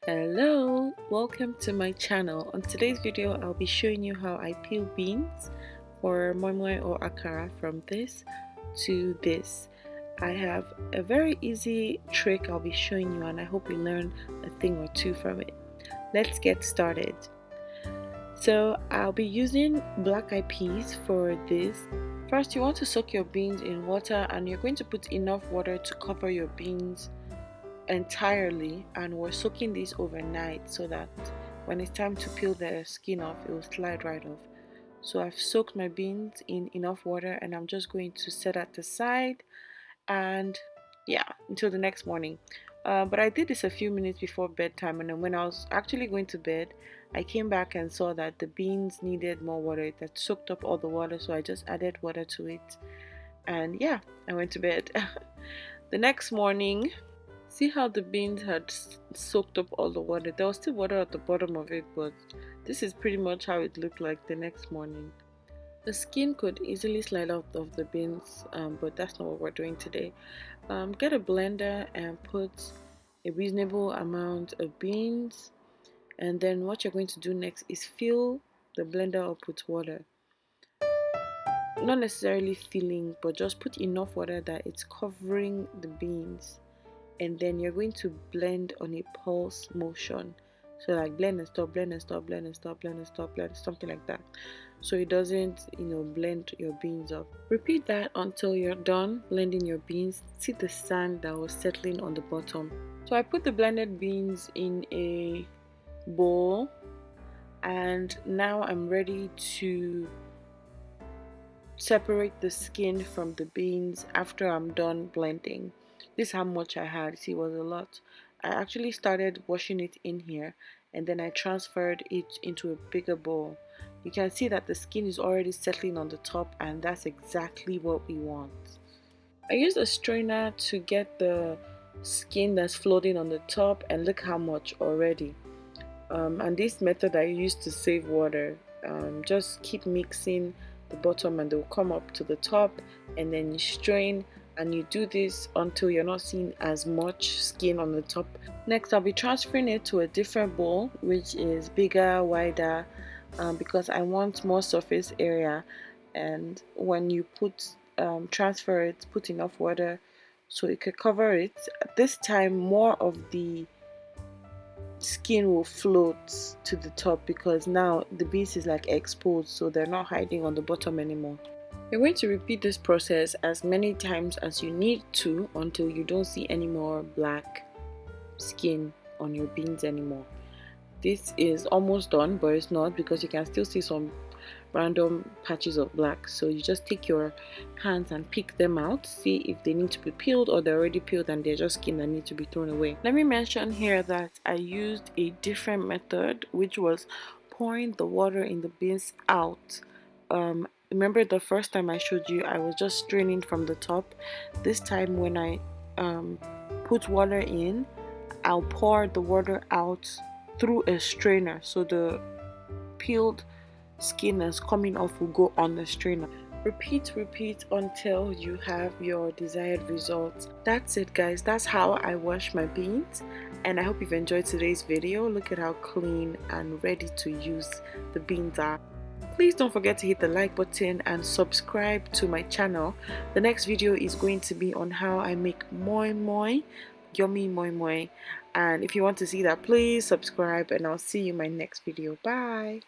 Hello, welcome to my channel. On today's video I'll be showing you how I peel beans for moimoi or akara from this to this. I have a very easy trick I'll be showing you and I hope you learn a thing or two from it. Let's get started. So I'll be using black eyed peas for this. First, you want to soak your beans in water and you're going to put enough water to cover your beans entirely, and we're soaking this overnight so that when it's time to peel the skin off, it will slide right off. So I've soaked my beans in enough water and I'm just going to set at the side and yeah, until the next morning. But I did this a few minutes before bedtime, and then when I was actually going to bed, I came back and saw that the beans needed more water. It had soaked up all the water, so I just added water to it, and yeah, I went to bed. The next morning, see how the beans had soaked up all the water? There was still water at the bottom of it, but this is pretty much how it looked like the next morning. The skin could easily slide out of the beans, but that's not what we're doing today. Get a blender and put a reasonable amount of beans, and then what you're going to do next is fill the blender up with water. Not necessarily filling, but just put enough water that it's covering the beans, and then you're going to blend on a pulse motion. So like blend and stop, blend and stop, blend and stop, blend and stop, blend, something like that, so it doesn't blend your beans up. Repeat that until you're done blending your beans. See the sand that was settling on the bottom. So I put the blended beans in a bowl, and now I'm ready to separate the skin from the beans after I'm done blending. This is how much I had. See, it was a lot. I actually started washing it in here and then I transferred it into a bigger bowl. You can see that the skin is already settling on the top, and that's exactly what we want. I used a strainer to get the skin that's floating on the top, and look how much already. And this method I use to save water. Just keep mixing the bottom and they'll come up to the top, and then you strain, and you do this until you're not seeing as much skin on the top. Next, I'll be transferring it to a different bowl which is bigger, wider, because I want more surface area. And when you transfer it, put enough water so it could cover it. This time more of the skin will float to the top because now the beans is like exposed, so they're not hiding on the bottom anymore. You're going to repeat this process as many times as you need to until you don't see any more black skin on your beans anymore. This is almost done, but it's not, because you can still see some random patches of black. So you just take your hands and pick them out, see if they need to be peeled or they're already peeled and they're just skin that need to be thrown away. Let me mention here that I used a different method, which was pouring the water in the beans out. Remember the first time I showed you, I was just straining from the top. This time when I put water in, I'll pour the water out through a strainer, so the peeled skin that's coming off will go on the strainer. Repeat until you have your desired results. That's it, guys. That's how I wash my beans, and I hope you've enjoyed today's video. Look at how clean and ready to use the beans are. Please don't forget to hit the like button and subscribe to my channel. The next video is going to be on how I make moimoi, yummy moimoi, and if you want to see that, please subscribe, and I'll see you in my next video. Bye.